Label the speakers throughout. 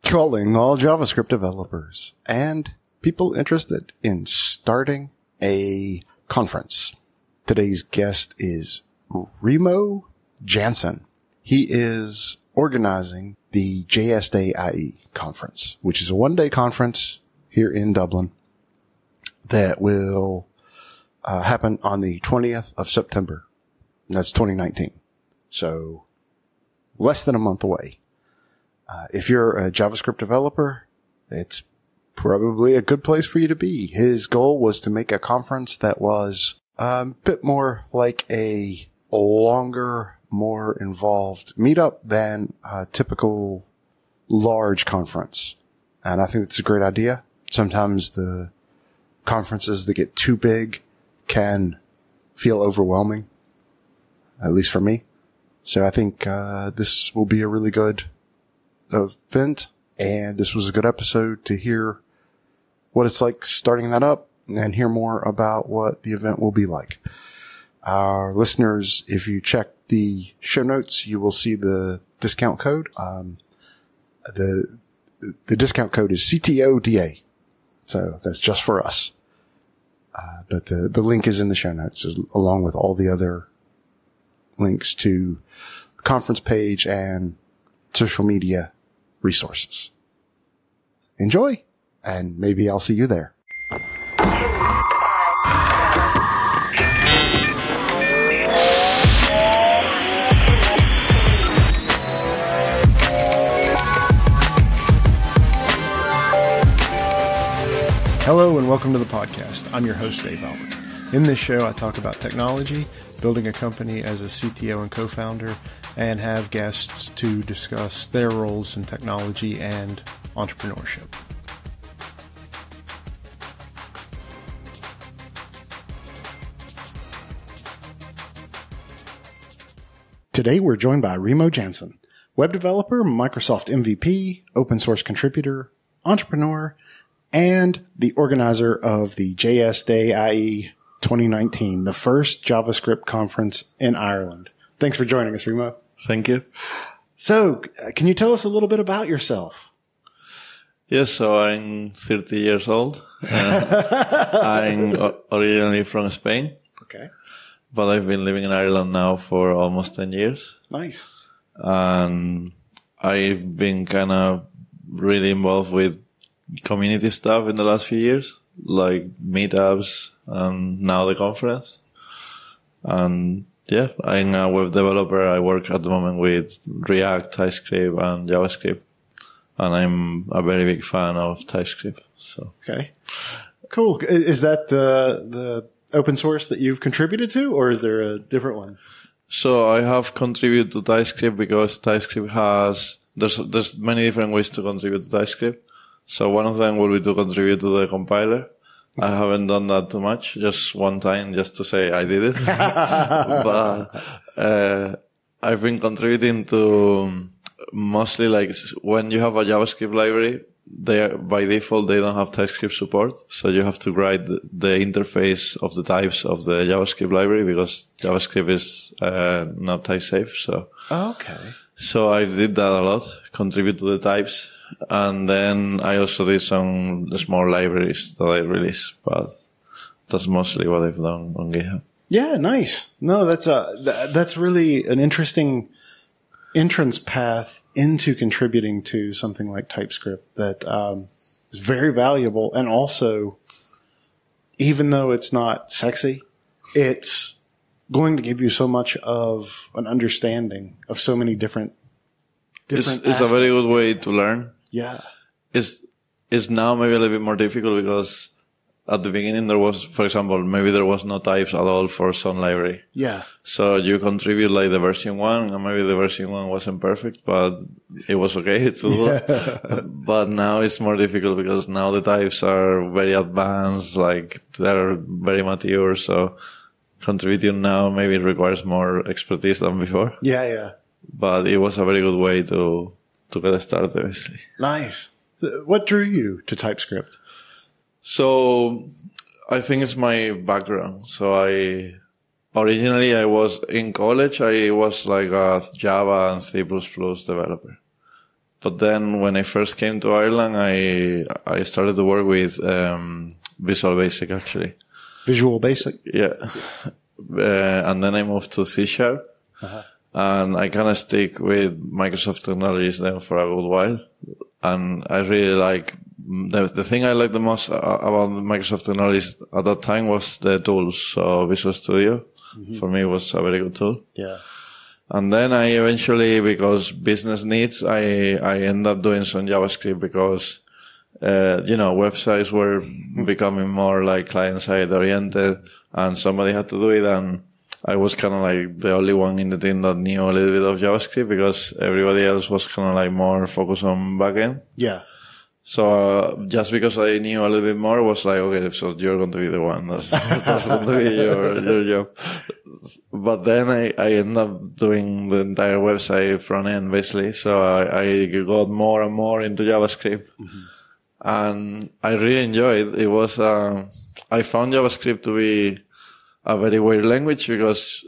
Speaker 1: Calling all JavaScript developers and people interested in starting a conference. Today's guest is Remo Jansen. He is organizing the JSDayIE conference, which is a one-day conference here in Dublin that will happen on the 20th of September. That's 2019. So less than a month away. If you're a JavaScript developer, it's probably a good place for you to be. His goal was to make a conference that was a bit more like a longer, more involved meetup than a typical large conference. And I think it's a great idea. Sometimes the conferences that get too big can feel overwhelming, at least for me. So I think this will be a really good event, and this was a good episode to hear what it's like starting that up and hear more about what the event will be like. Our listeners, if you check the show notes, you will see the discount code. The discount code is CTODA. So that's just for us. But the link is in the show notes along with all the other links to the conference page and social media resources. Enjoy, and maybe I'll see you there. Hello and welcome to the podcast. I'm your host, Dave Albert. In this show, I talk about technology, building a company as a CTO and co-founder, and have guests to discuss their roles in technology and entrepreneurship. Today, we're joined by Remo Jansen, web developer, Microsoft MVP, open source contributor, entrepreneur, and the organizer of the JSDayIE 2019, the first JavaScript conference in Ireland. Thanks for joining us, Remo.
Speaker 2: Thank you.
Speaker 1: So, can you tell us a little bit about yourself?
Speaker 2: Yes, so I'm 30 years old. I'm originally from Spain.
Speaker 1: Okay.
Speaker 2: But I've been living in Ireland now for almost 10 years.
Speaker 1: Nice.
Speaker 2: And I've been kind of really involved with community stuff in the last few years, like meetups and now the conference. And yeah, I'm a web developer. I work at the moment with React, TypeScript, and JavaScript. And I'm a very big fan of TypeScript. So
Speaker 1: okay, cool. Is that the open source that you've contributed to, or is there a different one?
Speaker 2: So I have contributed to TypeScript because TypeScript has there's many different ways to contribute to TypeScript. So one of them will be to contribute to the compiler. I haven't done that too much, just one time, just to say I did it. But I've been contributing to mostly like when you have a JavaScript library, by default they don't have TypeScript support, so you have to write the interface of the types of the JavaScript library because JavaScript is not type safe. So So I did that a lot, contribute to the types. And then I also did some small libraries that I released, but that's mostly what I've done on GitHub.
Speaker 1: Yeah, nice. No, that's really an interesting entrance path into contributing to something like TypeScript that is very valuable. And also, even though it's not sexy, it's going to give you so much of an understanding of so many different
Speaker 2: It's a very good way to learn.
Speaker 1: Yeah.
Speaker 2: It's now maybe a little bit more difficult because at the beginning there was, for example, maybe there was no types at all for some library.
Speaker 1: Yeah.
Speaker 2: So you contribute like the version 1 and maybe the version 1 wasn't perfect, but it was okay to do it. But now it's more difficult because now the types are very advanced, like they're very mature. So contributing now maybe requires more expertise than before.
Speaker 1: Yeah.
Speaker 2: But it was a very good way to get started, basically.
Speaker 1: Nice. What drew you to TypeScript?
Speaker 2: So I think it's my background. So originally I was in college, I was like a Java and C++ developer. But then when I first came to Ireland, I started to work with Visual Basic, actually.
Speaker 1: Visual Basic?
Speaker 2: Yeah. And then I moved to C#. And I kind of stick with Microsoft technologies then for a good while. And I really like, the thing I liked the most about Microsoft technologies at that time was the tools. So Visual Studio, for me, was a very good tool.
Speaker 1: Yeah.
Speaker 2: And then I eventually, because business needs, I ended up doing some JavaScript because, websites were becoming more like client-side oriented and somebody had to do it. And I was kind of like the only one in the team that knew a little bit of JavaScript because everybody else was kind of like more focused on backend.
Speaker 1: Yeah.
Speaker 2: So just because I knew a little bit more, was like, okay, so you're going to be the one. That's going to be your job. But then I ended up doing the entire website front end, basically. So I got more and more into JavaScript. And I really enjoyed it. It was, I found JavaScript to be a very weird language because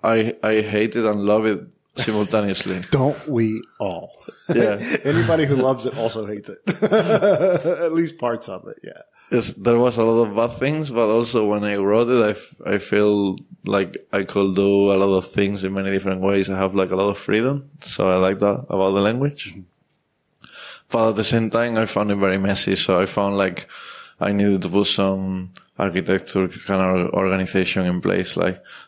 Speaker 2: I hate it and love it simultaneously.
Speaker 1: Don't we all?
Speaker 2: Yeah.
Speaker 1: Anybody who loves it also hates it. At least parts of it, yeah.
Speaker 2: Yes, there was a lot of bad things, but also when I wrote it, I feel like I could do a lot of things in many different ways. I have like a lot of freedom. So I like that about the language. But at the same time, I found it very messy. So I found like I needed to put some architecture kind of organization in place.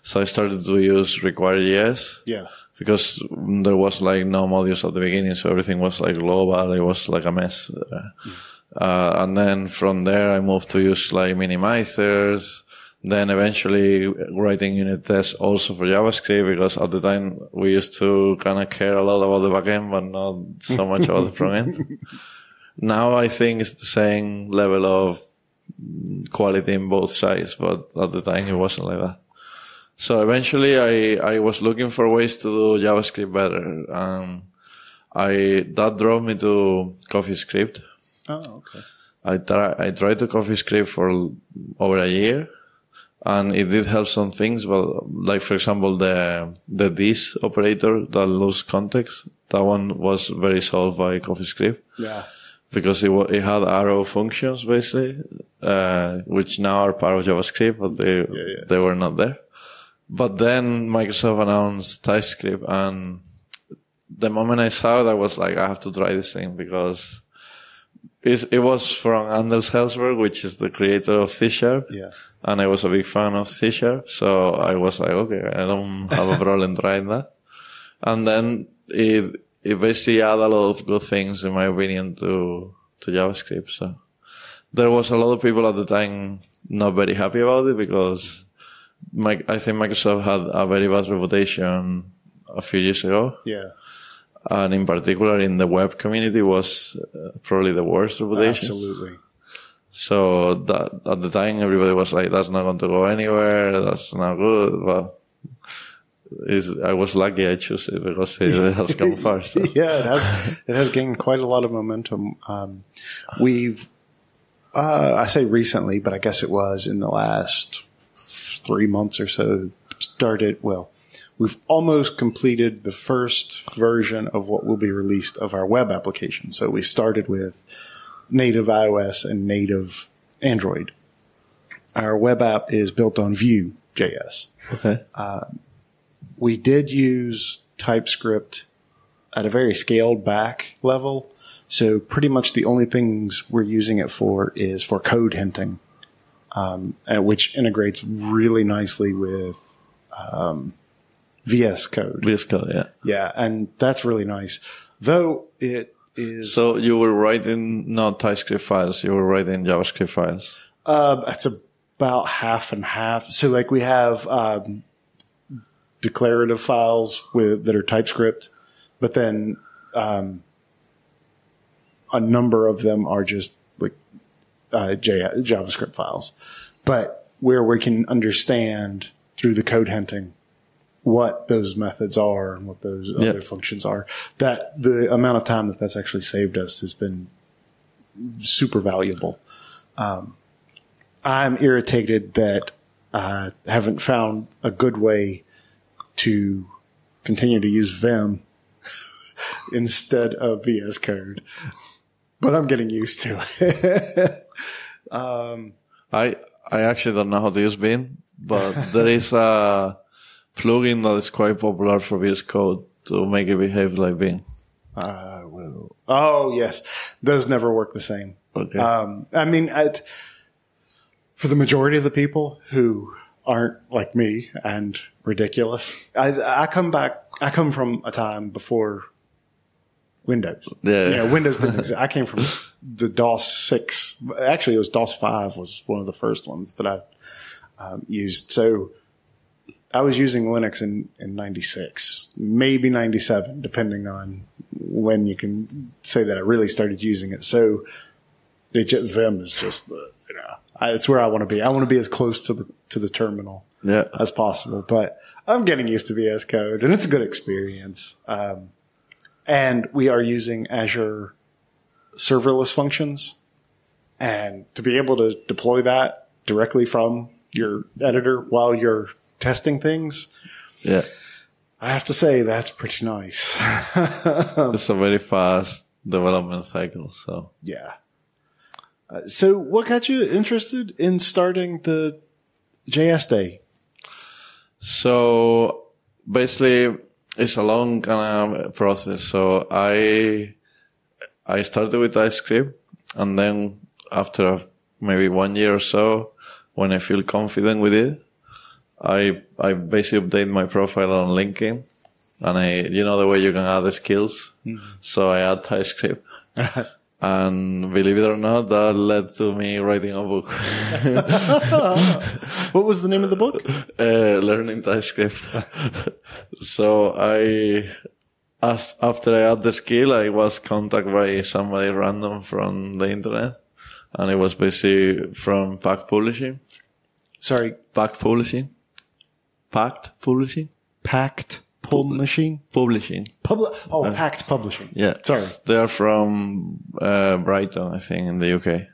Speaker 2: So I started to use require.js.
Speaker 1: Yeah.
Speaker 2: Because there was like no modules at the beginning. So everything was like global. It was like a mess. And then from there, I moved to use like minimizers. Then eventually writing unit tests also for JavaScript, because at the time we used to kind of care a lot about the backend, but not so much about the front end. Now I think it's the same level of quality in both sides, but at the time it wasn't like that. So eventually I was looking for ways to do JavaScript better. That drove me to CoffeeScript.
Speaker 1: Oh, okay.
Speaker 2: I tried to CoffeeScript for over a year, and it did help some things, but like, for example, the this operator that loses context, that one was very solved by CoffeeScript.
Speaker 1: Yeah.
Speaker 2: Because it had arrow functions, basically, which now are part of JavaScript, but they were not there. But then Microsoft announced TypeScript, and the moment I saw it, I was like, I have to try this thing, because it was from Anders Helsberg, which is the creator of C#.
Speaker 1: Yeah.
Speaker 2: And I was a big fan of C#. So I was like, okay, I don't have a problem trying that. And then it basically added a lot of good things, in my opinion, to JavaScript. So there was a lot of people at the time not very happy about it, because I think Microsoft had a very bad reputation a few years ago.
Speaker 1: Yeah.
Speaker 2: And in particular in the web community was probably the worst reputation.
Speaker 1: Absolutely. So
Speaker 2: that at the time everybody was like, that's not going to go anywhere, that's not good. But I was lucky I chose it, because it has come far. So.
Speaker 1: Yeah, it has gained quite a lot of momentum. We've, I say recently, but I guess it was in the last 3 months or so, we've almost completed the first version of what will be released of our web application. So we started with native iOS and native Android. Our web app is built on Vue.js.
Speaker 2: Okay.
Speaker 1: We did use TypeScript at a very scaled back level. So pretty much the only things we're using it for is for code hinting, which integrates really nicely with VS Code.
Speaker 2: VS Code, yeah.
Speaker 1: Yeah, and that's really nice. Though it is...
Speaker 2: So you were writing not TypeScript files, you were writing JavaScript files?
Speaker 1: It's about half and half. So like we have declarative files that are TypeScript, but then a number of them are just like JavaScript files. But where we can understand through the code hinting what those methods are and what those other functions are, that the amount of time that's actually saved us has been super valuable. I'm irritated that I haven't found a good way to continue to use Vim instead of VS Code. But I'm getting used to it.
Speaker 2: I actually don't know how to use Bean, but there is a plugin that is quite popular for VS Code to make it behave like Bean.
Speaker 1: Oh, yes. Those never work the same.
Speaker 2: Okay.
Speaker 1: I mean, for the majority of the people who aren't like me and ridiculous, I come from a time before Windows.
Speaker 2: Yeah.
Speaker 1: You know, Windows didn't exist. I came from the DOS 6. Actually, it was DOS 5 was one of the first ones that I used. So I was using Linux in 96, maybe 97, depending on when you can say that I really started using it. So Vim is just it's where I want to be. I want to be as close to the terminal as possible. But I'm getting used to VS Code, and it's a good experience. And we are using Azure serverless functions. And to be able to deploy that directly from your editor while you're testing things, I have to say that's pretty nice.
Speaker 2: It's a very fast development cycle. So
Speaker 1: yeah. So what got you interested in starting the JSDayIE?
Speaker 2: So basically, it's a long kind of process. So I started with TypeScript, and then after maybe 1 year or so, when I feel confident with it, I basically update my profile on LinkedIn, and the way you can add the skills. Mm-hmm. So I add TypeScript. And believe it or not, that led to me writing a book.
Speaker 1: What was the name of the book?
Speaker 2: Learning TypeScript. So after I had the skill, I was contacted by somebody random from the internet. And it was basically from Pact Publishing.
Speaker 1: Sorry?
Speaker 2: Pact Publishing. Pact Publishing?
Speaker 1: Pact Publishing?
Speaker 2: Publishing.
Speaker 1: Pact Publishing.
Speaker 2: Yeah.
Speaker 1: Sorry.
Speaker 2: They are from Brighton, I think, in the UK.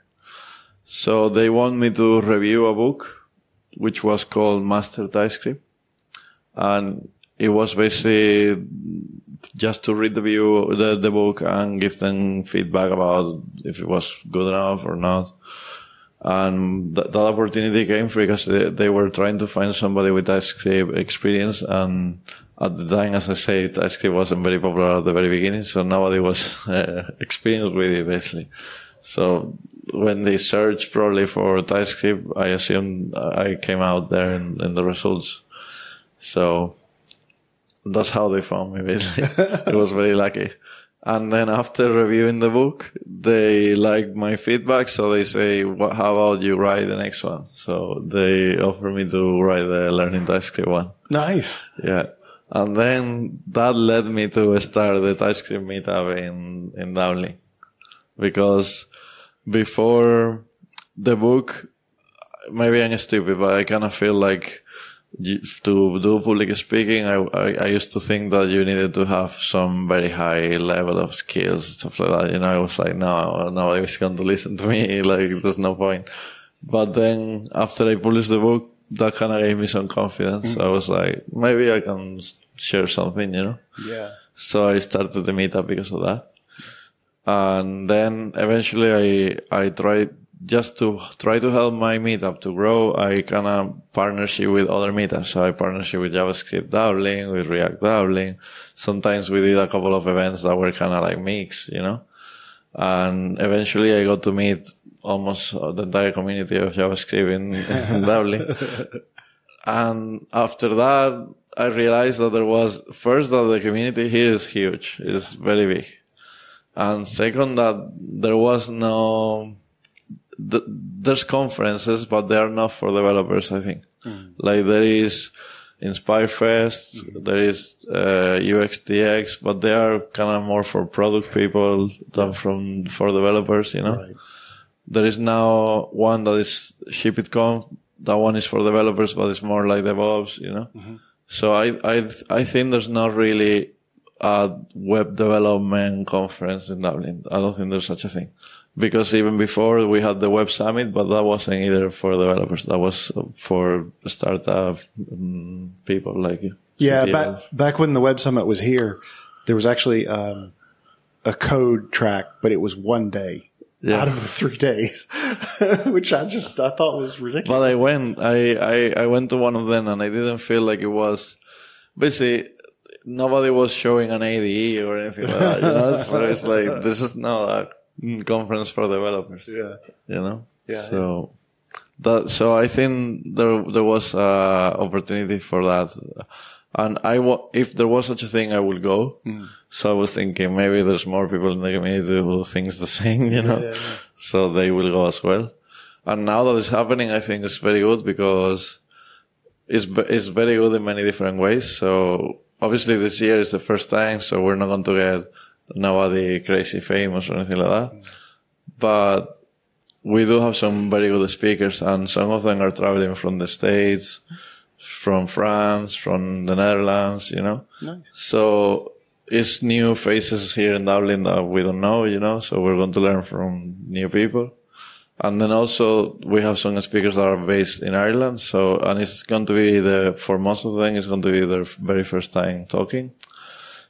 Speaker 2: So they want me to review a book, which was called Master TypeScript. And it was basically just to read the book and give them feedback about if it was good enough or not. And that opportunity came because they were trying to find somebody with TypeScript experience, and at the time, as I say, TypeScript wasn't very popular at the very beginning, so nobody was experienced with it, basically. So when they searched probably for TypeScript, I assumed I came out there in the results. So that's how they found me, basically. It was very lucky. And then after reviewing the book, they liked my feedback, so they say, how about you write the next one? So they offered me to write the Learning TypeScript one.
Speaker 1: Nice.
Speaker 2: Yeah. And then that led me to start the TypeScript meetup in Dublin. Because before the book, maybe I'm stupid, but I kind of feel like to do public speaking, I used to think that you needed to have some very high level of skills, stuff like that. I was like, no, nobody's going to listen to me. Like, there's no point. But then after I published the book, that kind of gave me some confidence. Mm-hmm. I was like, maybe I can share something,
Speaker 1: Yeah.
Speaker 2: So I started the meetup because of that. And then eventually I tried just to try to help my meetup to grow. I kind of partnership with other meetups. So I partnership with JavaScript Dublin, with React Dublin. Sometimes we did a couple of events that were kind of like mixed, And eventually I got to meet almost the entire community of JavaScript in Dublin. And after that, I realized that that the community here is huge. It's very big. And second, that there was there's conferences, but they are not for developers, I think. Mm. Like there is Inspire Fest, there is UXDX, but they are kind of more for product people than for developers, Right. There is now one that is ShipItConf. That one is for developers, but it's more like DevOps, Mm-hmm. So I think there's not really a web development conference in Dublin. I don't think there's such a thing. Because even before we had the Web Summit, but that wasn't either for developers. That was for startup people like you.
Speaker 1: Yeah, back when the Web Summit was here, there was actually a code track, but it was one day out of the 3 days, which I thought was ridiculous.
Speaker 2: But I went to one of them and I didn't feel like it was, basically, nobody was showing an IDE or anything like that, you know? So it's like, this is not a conference for developers. Yeah. You know?
Speaker 1: Yeah.
Speaker 2: So I think there was opportunity for that. And if there was such a thing, I would go. So I was thinking maybe there's more people in the community who thinks the same, you know? Yeah. So they will go as well. And now that it's happening, I think it's very good because it's very good in many different ways. So obviously this year is the first time, so we're not going to get nobody crazy famous or anything like that. But we do have some very good speakers, and some of them are traveling from the States, from France, from the Netherlands, you know.
Speaker 1: Nice.
Speaker 2: So it's new faces here in Dublin that we don't know, you know, so we're going to learn from new people. And then also we have some speakers that are based in Ireland, and it's going to be for most of them, it's going to be their very first time talking.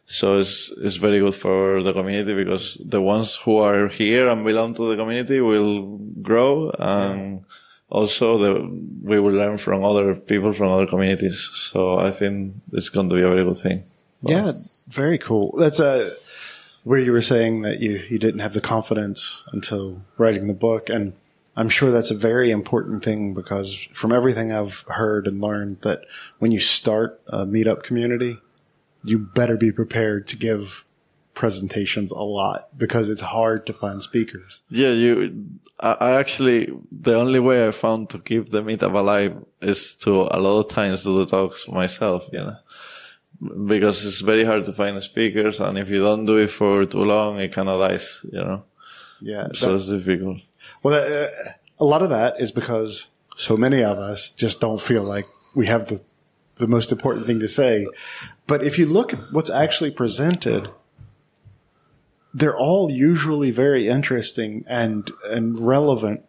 Speaker 2: So it's very good for the community because the ones who are here and belong to the community will grow, and also we will learn from other people from other communities. So I think it's going to be a very good thing.
Speaker 1: Yeah, very cool. That's where you were saying that you didn't have the confidence until writing the book, and I'm sure that's a very important thing because from everything I've heard and learned that when you start a meetup community, you better be prepared to give presentations a lot because it's hard to find speakers.
Speaker 2: Yeah, I actually, the only way I found to keep the meetup alive is to a lot of times do the talks myself, you know, because it's very hard to find speakers, and if you don't do it for too long, it kind of dies, you know.
Speaker 1: Yeah.
Speaker 2: So it's difficult.
Speaker 1: Well, a lot of that is because so many of us just don't feel like we have the most important thing to say. But if you look at what's actually presented, they're all usually very interesting and relevant,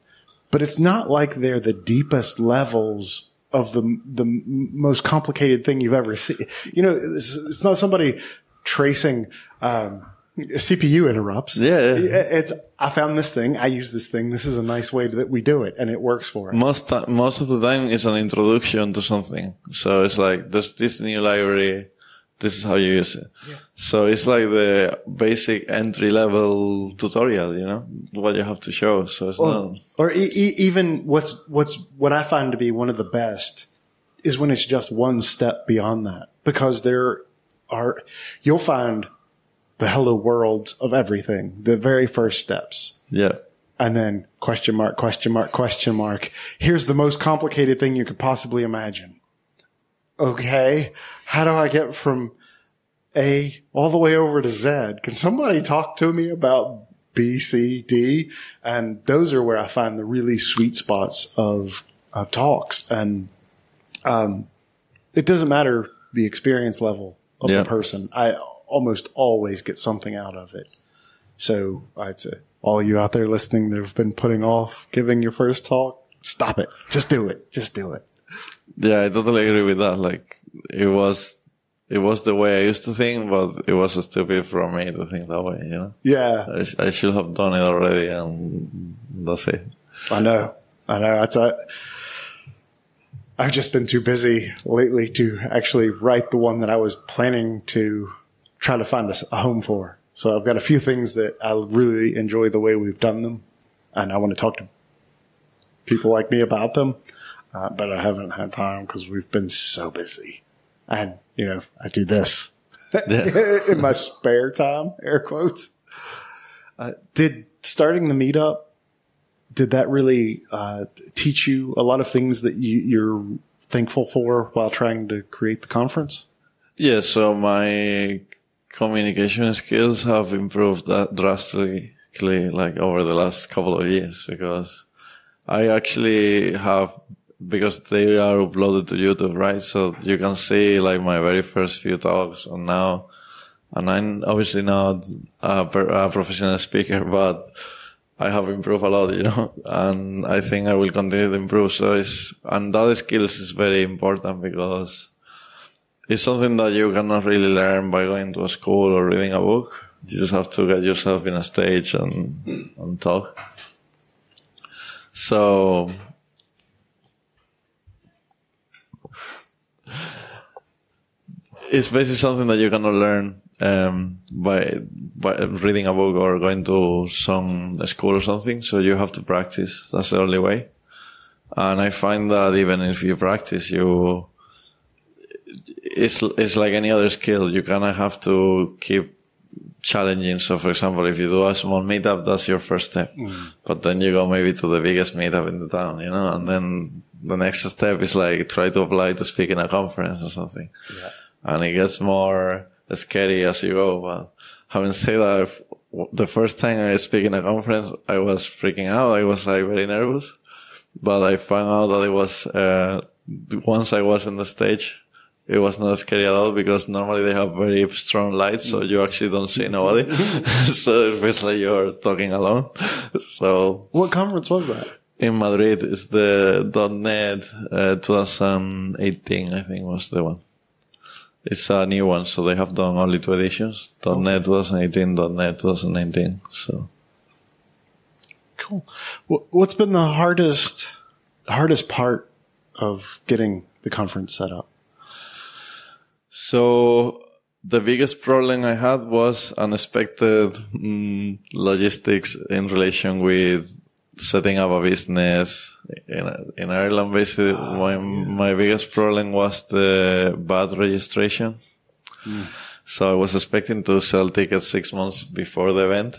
Speaker 1: but it's not like they're the deepest levels of the most complicated thing you've ever seen. You know, it's not somebody tracing CPU interrupts.
Speaker 2: Yeah.
Speaker 1: It's, I found this thing, I use this thing, this is a nice way that we do it, and it works for us.
Speaker 2: Most of the time it's an introduction to something. So it's like, there's this new library, this is how you use it. Yeah. So it's like the basic entry-level tutorial, you know, what you have to show. So it's not...
Speaker 1: Or even what I find to be one of the best is when it's just one step beyond that. Because you'll find the hello worlds of everything, the very first steps.
Speaker 2: Yeah.
Speaker 1: And then question mark, question mark, question mark. Here's the most complicated thing you could possibly imagine. Okay, how do I get from A all the way over to Z? Can somebody talk to me about B, C, D? And those are where I find the really sweet spots of talks. And it doesn't matter the experience level of the person. I almost always get something out of it. So I'd say all you out there listening that have been putting off giving your first talk, stop it. Just do it. Just do it.
Speaker 2: Yeah, I totally agree with that. Like, it was the way I used to think, but it was stupid for me to think that way, you know?
Speaker 1: Yeah.
Speaker 2: I should have done it already, and that's it.
Speaker 1: I know. I've just been too busy lately to actually write the one that I was planning to try to find a home for. So I've got a few things that I really enjoy the way we've done them, and I want to talk to people like me about them. But I haven't had time because we've been so busy. And, you know, I do this in my spare time, air quotes. Did starting the meetup, did that really teach you a lot of things that you're thankful for while trying to create the conference?
Speaker 2: Yeah, so my communication skills have improved drastically, like over the last couple of years, because I actually have, because they are uploaded to YouTube, right? So you can see like my very first few talks, and I'm obviously not a professional speaker, but I have improved a lot, you know, and I think I will continue to improve. So and that skills is very important because it's something that you cannot really learn by going to a school or reading a book. You just have to get yourself in a stage and talk. So it's basically something that you cannot learn by reading a book or going to some school or something. So you have to practice. That's the only way. And I find that even if you practice, it's like any other skill. You kind of have to keep challenging. So, for example, if you do a small meetup, that's your first step. But then you go maybe to the biggest meetup in the town, you know, and then the next step is like try to apply to speak in a conference or something. Yeah. And it gets more scary as you go. But having said that, the first time I speak in a conference, I was freaking out. I was like very nervous. But I found out that it was, once I was on the stage, it was not scary at all because normally they have very strong lights, so you actually don't see nobody. So it feels like you're talking alone. So.
Speaker 1: What conference was that?
Speaker 2: In Madrid. It's the .NET 2018, I think was the one. It's a new one, so they have done only 2 editions. .NET 2018, .NET 2019. So.
Speaker 1: Cool. What's been the hardest part of getting the conference set up?
Speaker 2: So the biggest problem I had was unexpected logistics in relation with setting up a business in Ireland. Basically, my biggest problem was the bad registration. So I was expecting to sell tickets 6 months before the event,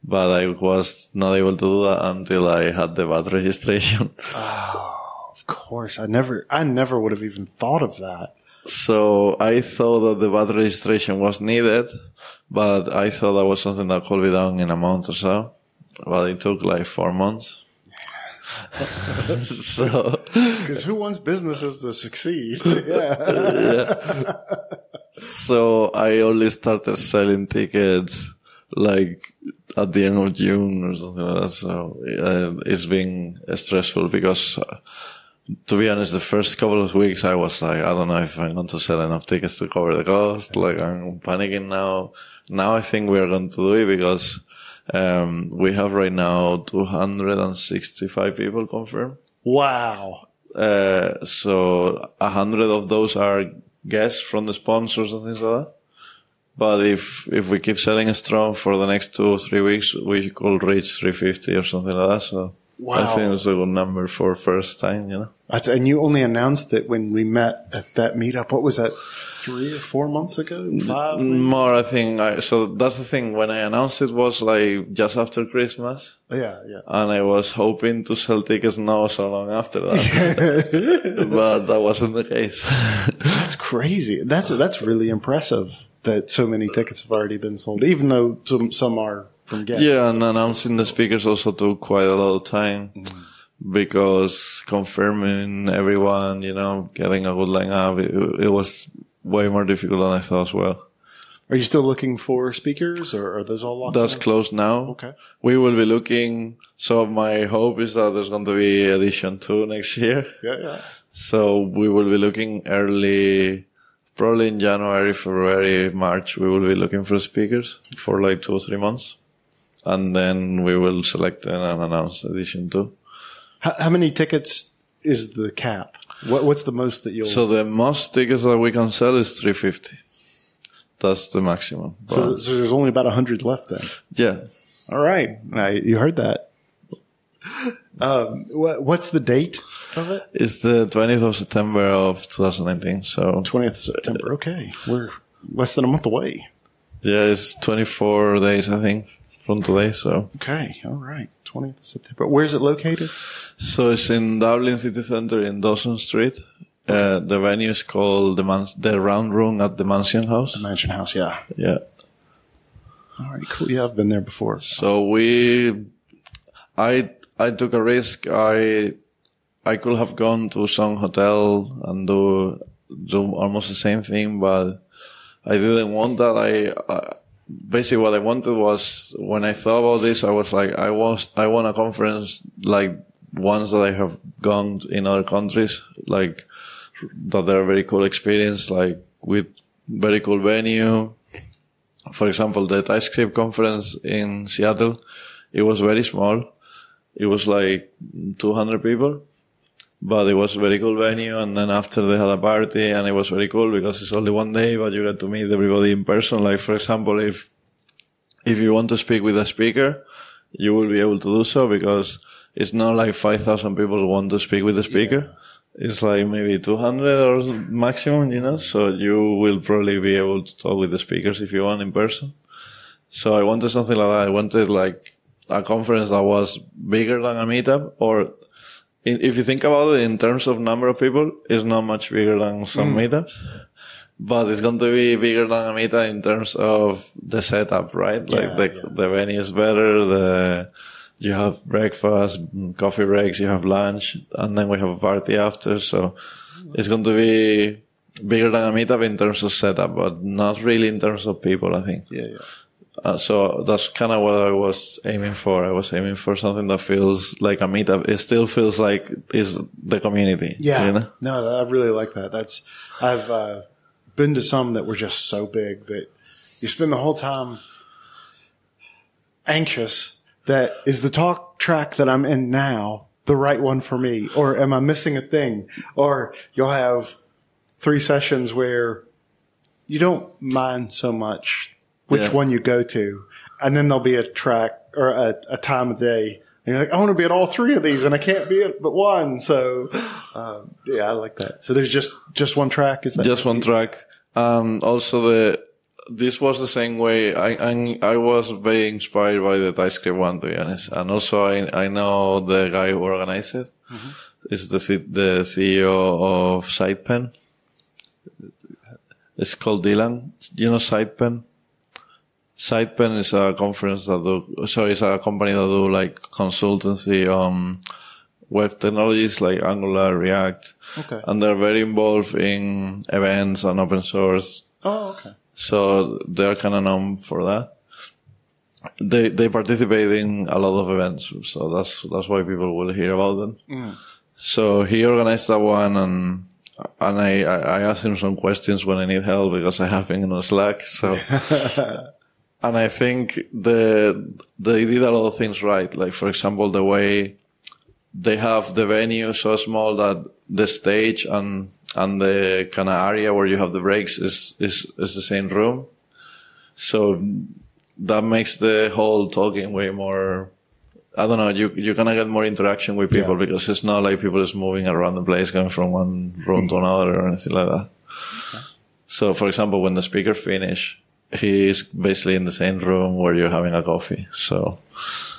Speaker 2: but I was not able to do that until I had the bad registration.
Speaker 1: Oh, of course. I never would have even thought of that.
Speaker 2: So I thought that the bad registration was needed, but I thought that was something that could be done in a month or so. But it took like 4 months. So,
Speaker 1: because who wants businesses to succeed? Yeah.
Speaker 2: So I only started selling tickets like at the end of June or something like that. So it's been stressful because, to be honest, the first couple of weeks I was like, I don't know if I'm going to sell enough tickets to cover the cost. Like, I'm panicking now. Now I think we're going to do it because we have right now 265 people confirmed.
Speaker 1: Wow.
Speaker 2: So 100 of those are guests from the sponsors and things like that. But if we keep selling strong for the next 2 or 3 weeks, we could reach 350 or something like that. So wow. I think it's a good number for first time, you know.
Speaker 1: And you only announced it when we met at that meetup. What was that, 3 or 4 months ago? 5?
Speaker 2: More, I think. So that's the thing. When I announced it was like just after Christmas.
Speaker 1: Yeah.
Speaker 2: And I was hoping to sell tickets now so long after that. But that wasn't the case.
Speaker 1: That's crazy. That's really impressive that so many tickets have already been sold, even though some are from guests.
Speaker 2: Yeah, and announcing the speakers also took quite a lot of time. Because confirming everyone, you know, getting a good lineup, it was way more difficult than I thought as well.
Speaker 1: Are you still looking for speakers, or are those all locked
Speaker 2: That's
Speaker 1: in?
Speaker 2: closed now.
Speaker 1: Okay.
Speaker 2: We will be looking. So my hope is that there's going to be edition 2 next year.
Speaker 1: Yeah.
Speaker 2: So we will be looking early, probably in January, February, March. We will be looking for speakers for like 2 or 3 months. And then we will select and announce edition 2.
Speaker 1: How many tickets is the cap? What's the most that you'll...
Speaker 2: So the most tickets that we can sell is 350. That's the maximum.
Speaker 1: So there's only about 100 left then?
Speaker 2: Yeah.
Speaker 1: All right. You heard that. What's the date of it?
Speaker 2: It's the 20th of September of 2019. So
Speaker 1: 20th of September. Okay. We're less than a month away.
Speaker 2: Yeah, it's 24 days, I think, from today. So
Speaker 1: okay. All right. 20th of September. Where is it located?
Speaker 2: So it's in Dublin City Centre in Dawson Street. The venue is called the Round Room at the Mansion House.
Speaker 1: The Mansion House, yeah.
Speaker 2: Yeah.
Speaker 1: All right, cool. Yeah, I've been there before.
Speaker 2: So I took a risk. I could have gone to some hotel and do almost the same thing, but I didn't want that. Basically what I wanted was, when I thought about this, I was like, I want a conference like ones that I have gone in other countries, like that they're a very cool experience, like with very cool venue, For example, the TypeScript conference in Seattle, it was very small. It was like 200 people, but it was a very cool venue. And then after they had a party, and it was very cool because it's only one day, but you get to meet everybody in person. Like, for example, if you want to speak with a speaker, you will be able to do so because it's not like 5,000 people who want to speak with the speaker. Yeah. It's like maybe 200 or maximum, you know, so you will probably be able to talk with the speakers if you want in person. So I wanted something like that. I wanted like a conference that was bigger than a meetup, or if you think about it in terms of number of people, it's not much bigger than some meetups, but it's going to be bigger than a meetup in terms of the setup, right? Like the venue is better, you have breakfast, coffee breaks, you have lunch, and then we have a party after. So it's going to be bigger than a meetup in terms of setup, but not really in terms of people, I think. So that's kind of what I was aiming for. I was aiming for something that feels like a meetup. It still feels like it's the community.
Speaker 1: Yeah.
Speaker 2: You know?
Speaker 1: No, I really like that. I've been to some that were just so big that you spend the whole time anxious. That is the talk track that I'm in now the right one for me? Or am I missing a thing? Or you'll have 3 sessions where you don't mind so much which one you go to. And then there'll be a track or a time of day. And you're like, I want to be at all 3 of these and I can't be at but one. So, I like that. So there's just one track? Is that
Speaker 2: just one track? Also this was the same way. I was very inspired by the TypeScript one, to be honest. And also I know the guy who organized it. Mm-hmm. Is the CEO of SidePen. It's called Dylan. You know SidePen? SidePen is a conference it's a company that do like consultancy on web technologies like Angular, React. Okay. And they're very involved in events and open source.
Speaker 1: Oh, okay.
Speaker 2: So they're kind of known for that. They participate in a lot of events, so that's why people will hear about them. Mm. So he organized that one, and I asked him some questions when I need help because I have him on Slack. So, and I think they did a lot of things right. Like, for example, the way they have the venue so small that the stage and the kind of area where you have the breaks is the same room. So that makes the whole talking way more, I don't know, you're gonna get more interaction with people because it's not like people is moving around the place, going from one room to another or anything like that. Okay. So, for example, when the speaker finish, he is basically in the same room where you're having a coffee. So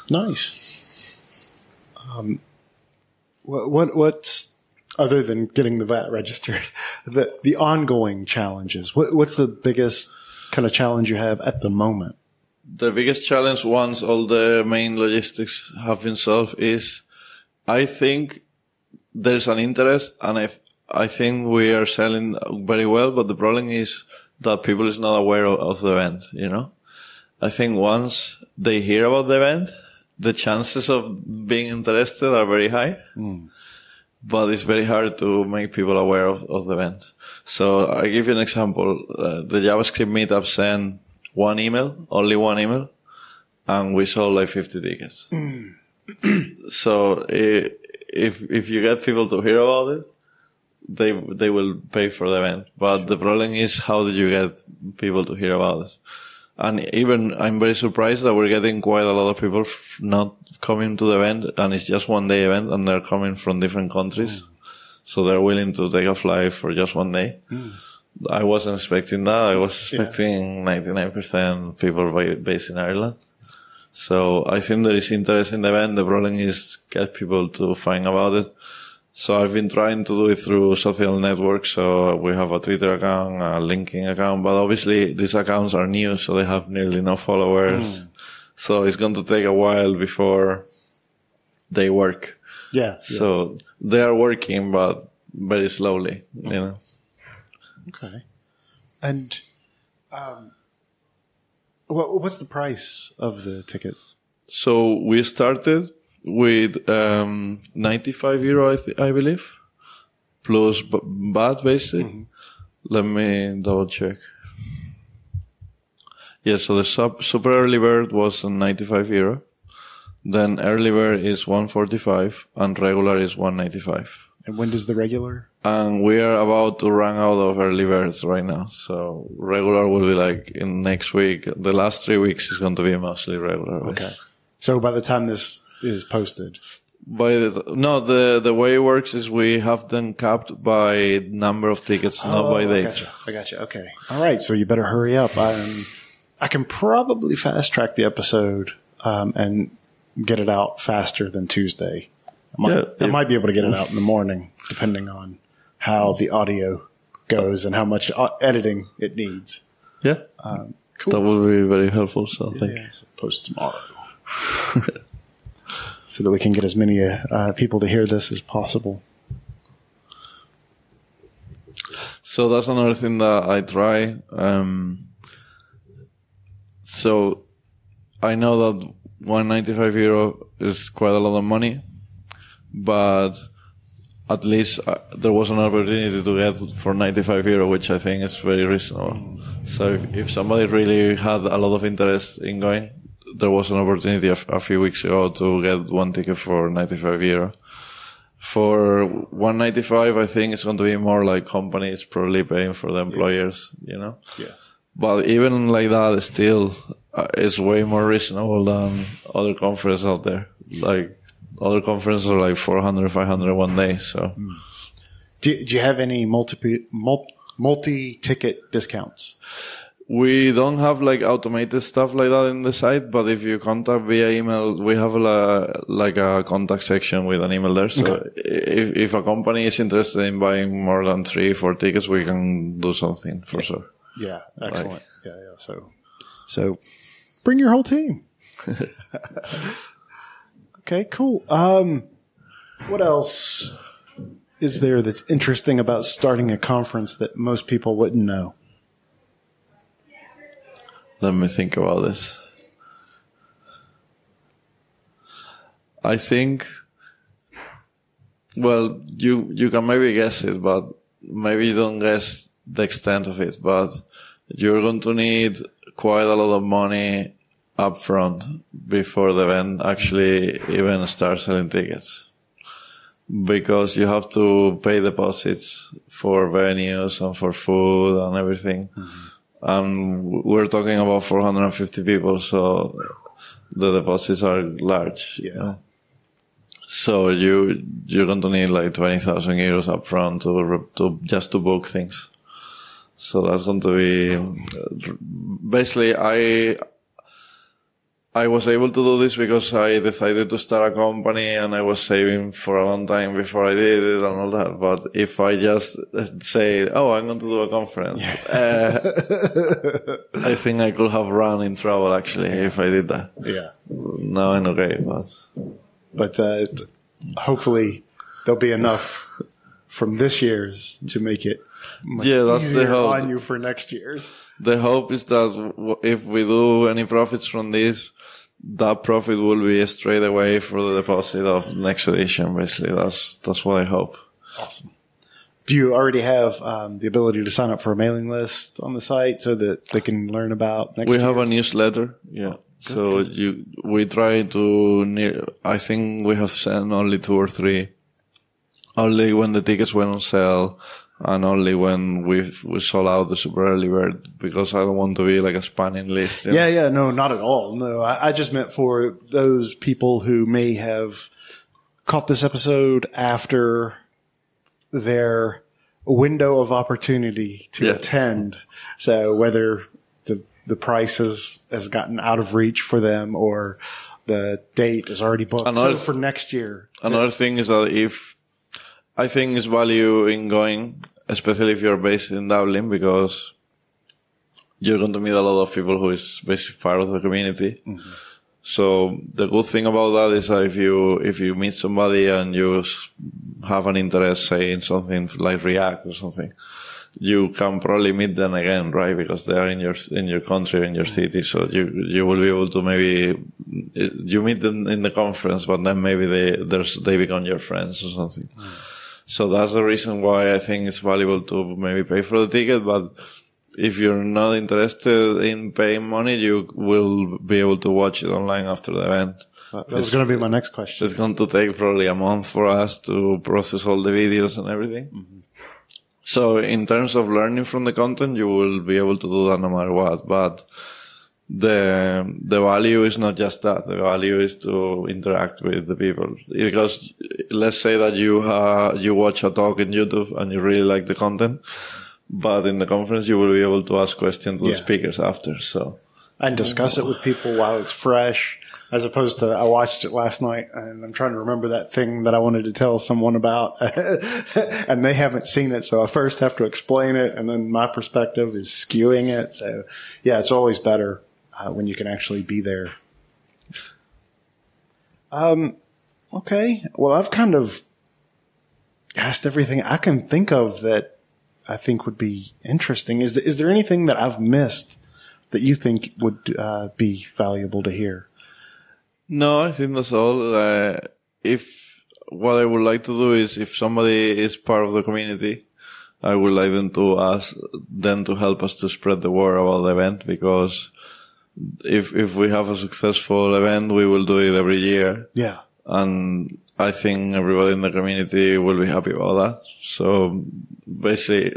Speaker 1: nice. What's other than getting the VAT registered, the ongoing challenges? What's the biggest kind of challenge you have at the moment?
Speaker 2: The biggest challenge, once all the main logistics have been solved, is I think there's an interest, and I think we are selling very well, but the problem is that people is not aware of the event, you know? I think once they hear about the event, the chances of being interested are very high. Mm. But it's very hard to make people aware of the event. So I give you an example. The JavaScript meetup sent only one email, and we sold like 50 tickets. Mm. So if you get people to hear about it, they will pay for the event. But the problem is, how do you get people to hear about it? And even I'm very surprised that we're getting quite a lot of people not coming to the event, and it's just one day event, and they're coming from different countries. Mm. So they're willing to take a flight for just one day. Mm. I wasn't expecting that. I was expecting 99% people based in Ireland. So I think there is interest in the event. The problem is get people to find about it. So I've been trying to do it through social networks. So we have a Twitter account, a LinkedIn account, but obviously these accounts are new, so they have nearly no followers. Mm. So it's going to take a while before they work.
Speaker 1: Yeah.
Speaker 2: So they are working, but very slowly, you know.
Speaker 1: Okay. And what's the price of the ticket?
Speaker 2: So we started with €95, I believe, plus VAT, basically. Mm-hmm. Let me double check. Yeah, so the super early bird was €95. Then early bird is 145 and regular is 195.
Speaker 1: And when does the regular?
Speaker 2: And we are about to run out of early birds right now. So regular will be like in next week. The last 3 weeks is going to be mostly regular.
Speaker 1: Okay. So by the time this is posted?
Speaker 2: The way it works is we have them capped by number of tickets, not by date.
Speaker 1: I gotcha. Okay. All right. So you better hurry up. I can probably fast track the episode and get it out faster than Tuesday. I might be able to get it out in the morning, depending on how the audio goes and how much editing it needs.
Speaker 2: Yeah. Cool. That will be very helpful. So thank you.
Speaker 1: So post tomorrow. So that we can get as many people to hear this as possible.
Speaker 2: So that's another thing that I try. So I know that €195 is quite a lot of money, but at least there was an opportunity to get for €95, which I think is very reasonable. So if somebody really had a lot of interest in going, there was an opportunity a few weeks ago to get one ticket for €95. For $195, I think it's going to be more like companies probably paying for the employers, Yeah. But even like that, still, it's way more reasonable than other conferences out there. Like, other conferences are like 400, 500 one day, so.
Speaker 1: Do you have any multi-ticket discounts?
Speaker 2: We don't have like automated stuff like that in the site, but if you contact via email, we have a contact section with an email there. So if a company is interested in buying more than 3-4 tickets, we can do something for sure.
Speaker 1: Yeah, excellent. So bring your whole team. Okay, cool. What else is there that's interesting about starting a conference that most people wouldn't know?
Speaker 2: Let me think about this. I think, well, you can maybe guess it, but maybe you don't guess the extent of it. But you're going to need quite a lot of money up front before the event actually even starts selling tickets. Because you have to pay deposits for venues and for food and everything. Mm-hmm. We're talking about 450 people, so the deposits are large.
Speaker 1: Yeah.
Speaker 2: So you're going to need like €20,000 up front to just to book things. So that's going to be basically I was able to do this because I decided to start a company and I was saving for a long time before I did it and all that. But if I just say, I'm going to do a conference, I think I could have run in trouble actually if I did that.
Speaker 1: Yeah.
Speaker 2: No, I'm okay,
Speaker 1: but hopefully there'll be enough from this year's to make it
Speaker 2: that's the hope
Speaker 1: on you for next year's.
Speaker 2: The hope is that if we do any profits from this, that profit will be straight away for the deposit of next edition. Basically, that's what I hope.
Speaker 1: Awesome. Do you already have the ability to sign up for a mailing list on the site so that they can learn about next year?
Speaker 2: We have a newsletter. Yeah. So we try to. I think we have sent only 2 or 3. Only when the tickets went on sale. And only when we sold out the super early bird, because I don't want to be like a spamming list.
Speaker 1: Yeah, no, not at all. No, I just meant for those people who may have caught this episode after their window of opportunity to attend. So whether the price has gotten out of reach for them or the date is already booked for next year.
Speaker 2: Another thing is that I think there's value in going, especially if you're based in Dublin, because you're going to meet a lot of people who is basically part of the community. Mm-hmm. So the good thing about that is that if you meet somebody and you have an interest, say, in something like React or something, you can probably meet them again, right? Because they are in your country, in your city. So you will be able to maybe you meet them in the conference, but then maybe they become your friends or something. So that's the reason why I think it's valuable to maybe pay for the ticket, but if you're not interested in paying money, you will be able to watch it online after the event.
Speaker 1: That was going to be my next question.
Speaker 2: It's going to take probably a month for us to process all the videos and everything. Mm-hmm. So in terms of learning from the content, you will be able to do that no matter what. But the value is not just that. The value is to interact with the people. Because let's say that you watch a talk in YouTube and you really like the content, but in the conference you will be able to ask questions to the speakers after. So
Speaker 1: and discuss it with people while it's fresh, as opposed to I watched it last night and I'm trying to remember that thing that I wanted to tell someone about and they haven't seen it. So I first have to explain it and then my perspective is skewing it. So yeah, it's always better when you can actually be there. Okay. Well, I've kind of asked everything I can think of that I think would be interesting. Is there anything that I've missed that you think would be valuable to hear?
Speaker 2: No, I think that's all. If what I would like to do is, if somebody is part of the community, I would like them to ask them to help us to spread the word about the event, because if we have a successful event, we will do it every year. Yeah. And I think everybody in the community will be happy about that. So basically,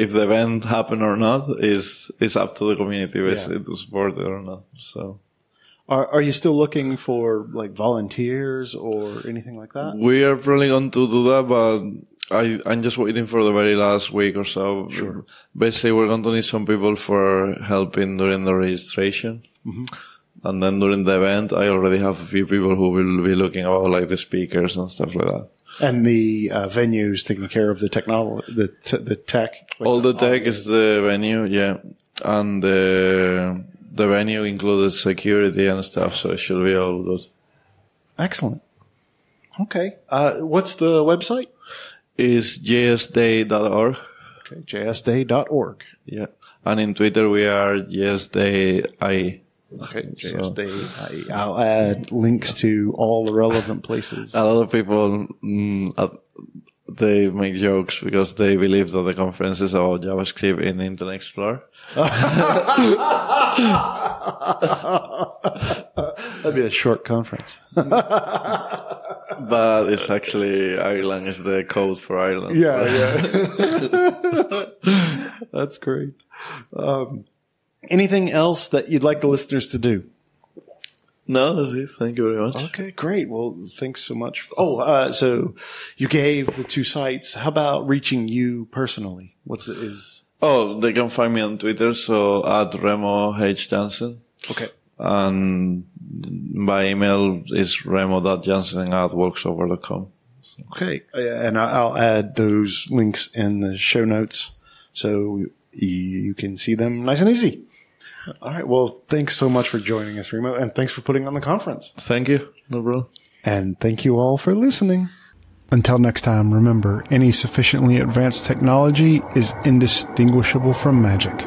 Speaker 2: if the event happen or not is up to the community basically to support it or not. So.
Speaker 1: Are you still looking for like volunteers or anything like that?
Speaker 2: We are probably going to do that, but I'm just waiting for the very last week or so.
Speaker 1: Sure.
Speaker 2: Basically, we're going to need some people for helping during the registration. Mm-hmm. And then during the event, I already have a few people who will be looking about like the speakers and stuff like that.
Speaker 1: And the venues taking care of the technology, the tech. Like
Speaker 2: all the tech is the venue, yeah. And the venue included security and stuff, so it should be all good.
Speaker 1: Excellent. Okay. What's the website?
Speaker 2: It's JSDayIE.org.
Speaker 1: Okay, JSDayIE.org.
Speaker 2: Yeah. And in Twitter, we are JSDayIE.
Speaker 1: Okay, JSDayIE. I'll add links to all the relevant places.
Speaker 2: A lot of people, they make jokes because they believe that the conference is about JavaScript in Internet Explorer.
Speaker 1: That'd be a short conference.
Speaker 2: But it's actually Ireland is the code for Ireland.
Speaker 1: Yeah, yeah. That's great. Anything else that you'd like the listeners to do?
Speaker 2: No, that's it. Thank you very much.
Speaker 1: Okay, great. Well, thanks so much. So you gave the 2 sites. How about reaching you personally?
Speaker 2: They can find me on Twitter, so at Remo H Jansen.
Speaker 1: Okay.
Speaker 2: And by email is remo.jansen@worksover.com. So.
Speaker 1: Okay. And I'll add those links in the show notes so you can see them nice and easy. All right. Well, thanks so much for joining us, Remo, and thanks for putting on the conference.
Speaker 2: Thank you. No problem.
Speaker 1: And thank you all for listening. Until next time, remember, any sufficiently advanced technology is indistinguishable from magic.